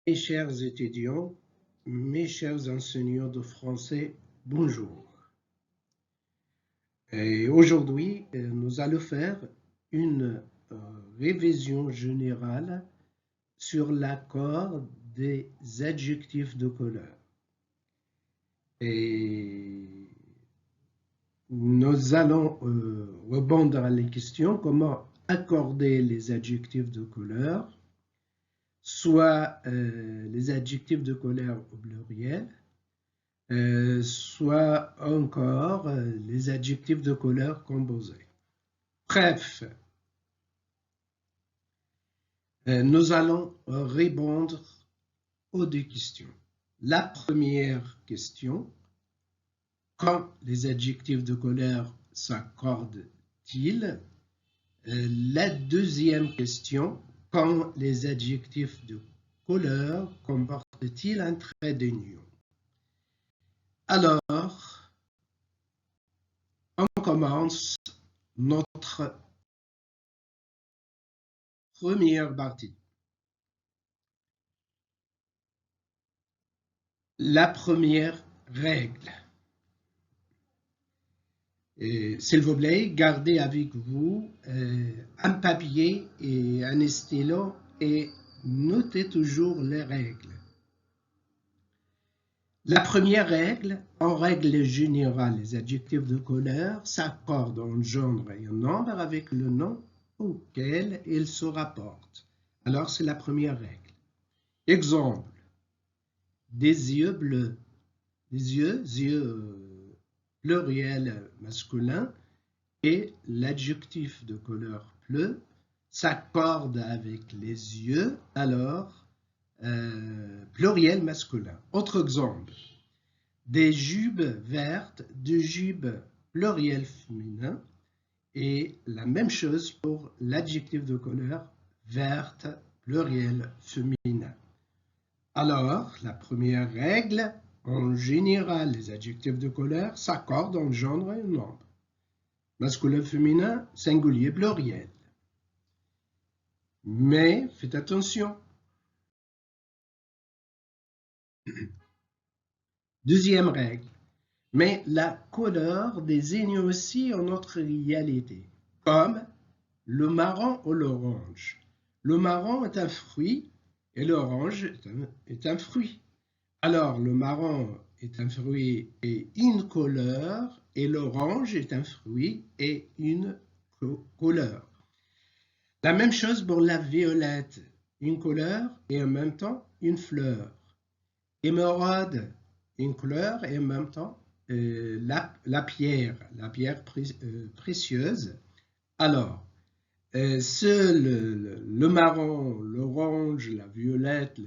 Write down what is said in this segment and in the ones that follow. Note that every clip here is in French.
Mes chers étudiants, mes chers enseignants de français, bonjour. Et aujourd'hui, nous allons faire une révision générale sur l'accord des adjectifs de couleur. Et nous allons répondre à la question comment accorder les adjectifs de couleur, soit les adjectifs de couleur au pluriel, soit encore les adjectifs de couleur composés. Bref, nous allons répondre aux deux questions. La première question, quand les adjectifs de couleur s'accordent-ils? La deuxième question, quand les adjectifs de couleur comportent-ils un trait d'union? Alors, on commence notre première partie. La première règle. S'il vous plaît, gardez avec vous un papier et un stylo et notez toujours les règles. La première règle, en règle générale, les adjectifs de couleur s'accordent en genre et en nombre avec le nom auquel ils se rapportent. Alors, c'est la première règle. Exemple, des yeux bleus. Des yeux pluriel masculin, et l'adjectif de couleur bleu s'accorde avec les yeux, alors pluriel masculin. Autre exemple, des jupes vertes, des jupes pluriel féminin, et la même chose pour l'adjectif de couleur verte, pluriel féminin. Alors, la première règle, en général, les adjectifs de couleur s'accordent en genre et en nombre. Masculin, féminin, singulier, pluriel. Mais faites attention. Deuxième règle. Mais la couleur désigne aussi une autre réalité, comme le marron ou l'orange. Le marron est un fruit et l'orange est un fruit. Alors, le marron est un fruit et une couleur, et l'orange est un fruit et une couleur. La même chose pour la violette, une couleur et en même temps une fleur. Émeraude, une couleur et en même temps la pierre précieuse. Alors, le marron, l'orange, la violette,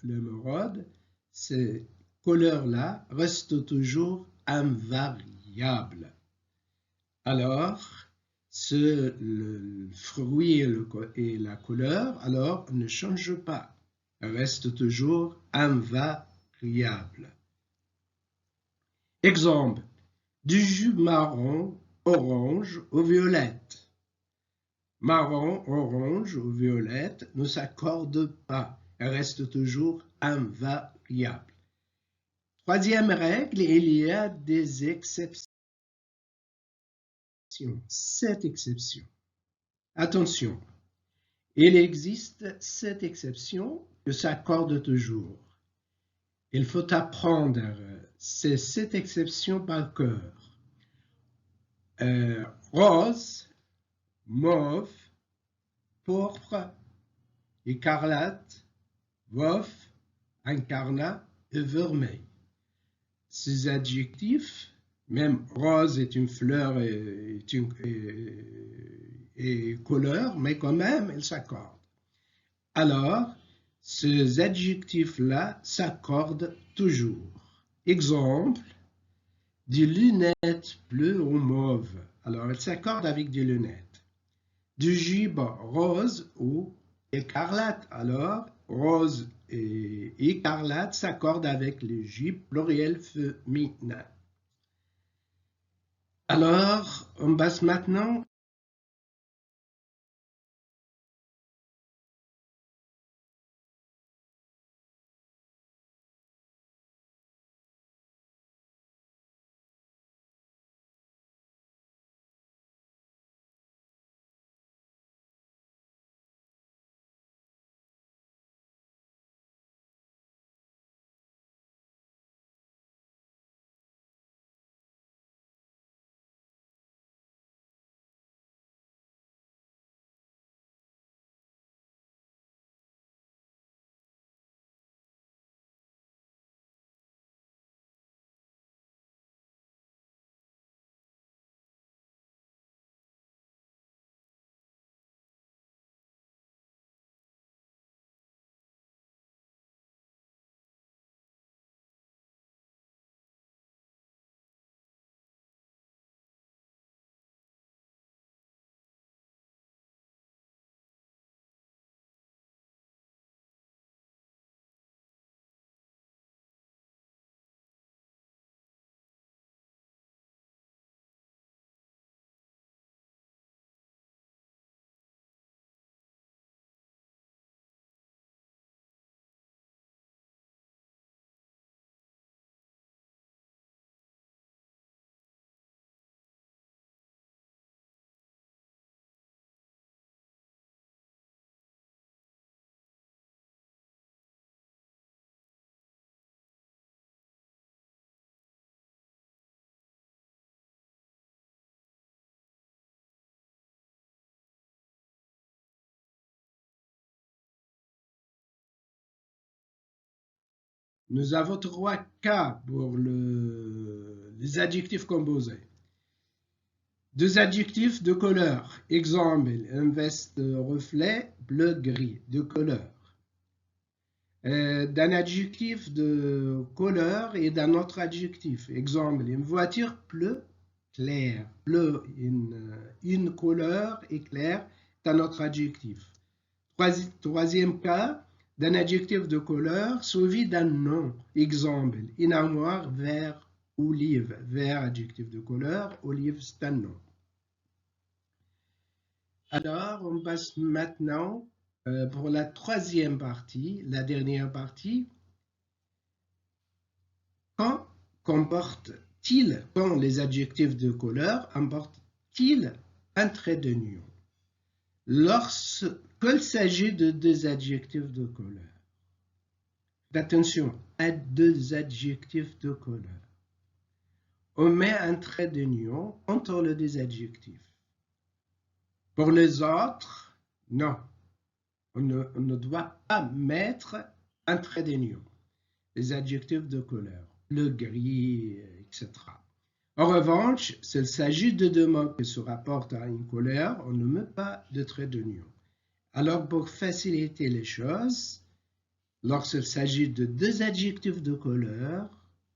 l'émeraude, ces couleurs-là restent toujours invariables. Alors, le fruit et la couleur, alors, ne changent pas, restent toujours invariables. Exemple, du jus marron, orange ou violette. Marron, orange ou violette ne s'accordent pas, restent toujours invariables. Troisième règle, il y a des exceptions. 7 exceptions. Attention, il existe 7 exceptions que s'accordent toujours. Il faut apprendre ces 7 exceptions par cœur. Rose, mauve, pourpre, écarlate, veuf, incarnat et vermeil. Ces adjectifs, même rose est une fleur et couleur, mais quand même, elles s'accordent. Alors, ces adjectifs-là s'accordent toujours. Exemple, des lunettes bleues ou mauves. Alors, elles s'accordent avec des lunettes. Du jupe rose ou écarlate. Alors, rose et écarlate s'accordent avec les jupes pluriel féminin. Alors, on passe maintenant Nous avons 3 cas pour les adjectifs composés. 2 adjectifs de couleur. Exemple, une veste reflet bleu-gris, de couleur. D'un adjectif de couleur et d'un autre adjectif. Exemple, une voiture bleu clair. Bleu, une couleur et clair, c'est un autre adjectif. Troisième cas, d'un adjectif de couleur suivi d'un nom. Exemple, une armoire vert, olive. Vert, adjectif de couleur, olive, c'est un nom. Alors, on passe maintenant pour la troisième partie, la dernière partie. Quand les adjectifs de couleur emportent-ils un trait d'union? Lorsqu'il s'agit de 2 adjectifs de couleur. Attention, à 2 adjectifs de couleur. On met un trait d'union entre les 2 adjectifs. Pour les autres, non. On ne doit pas mettre un trait d'union. Les adjectifs de couleur, le gris, etc. En revanche, s'il s'agit de 2 mots qui se rapportent à une couleur, on ne met pas de trait d'union. Alors, pour faciliter les choses, lorsqu'il s'agit de 2 adjectifs de couleur,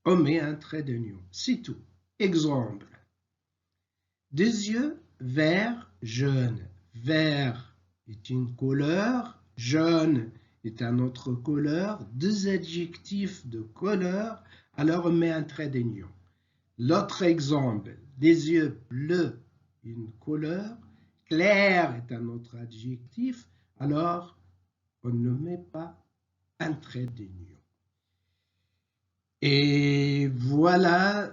on met un trait d'union. C'est tout. Exemple. 2 yeux vert, jaune. Vert est une couleur, jaune est une autre couleur. 2 adjectifs de couleur, alors on met un trait d'union. L'autre exemple, des yeux bleus, une couleur, clair est un autre adjectif, alors on ne met pas un trait d'union. Et voilà,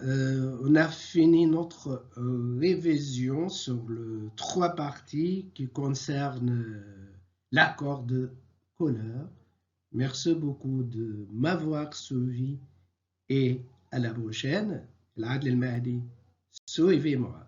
on a fini notre révision sur les 3 parties qui concernent l'accord de couleur. Merci beaucoup de m'avoir suivi et à la prochaine. العدل المهدي suivez-moi.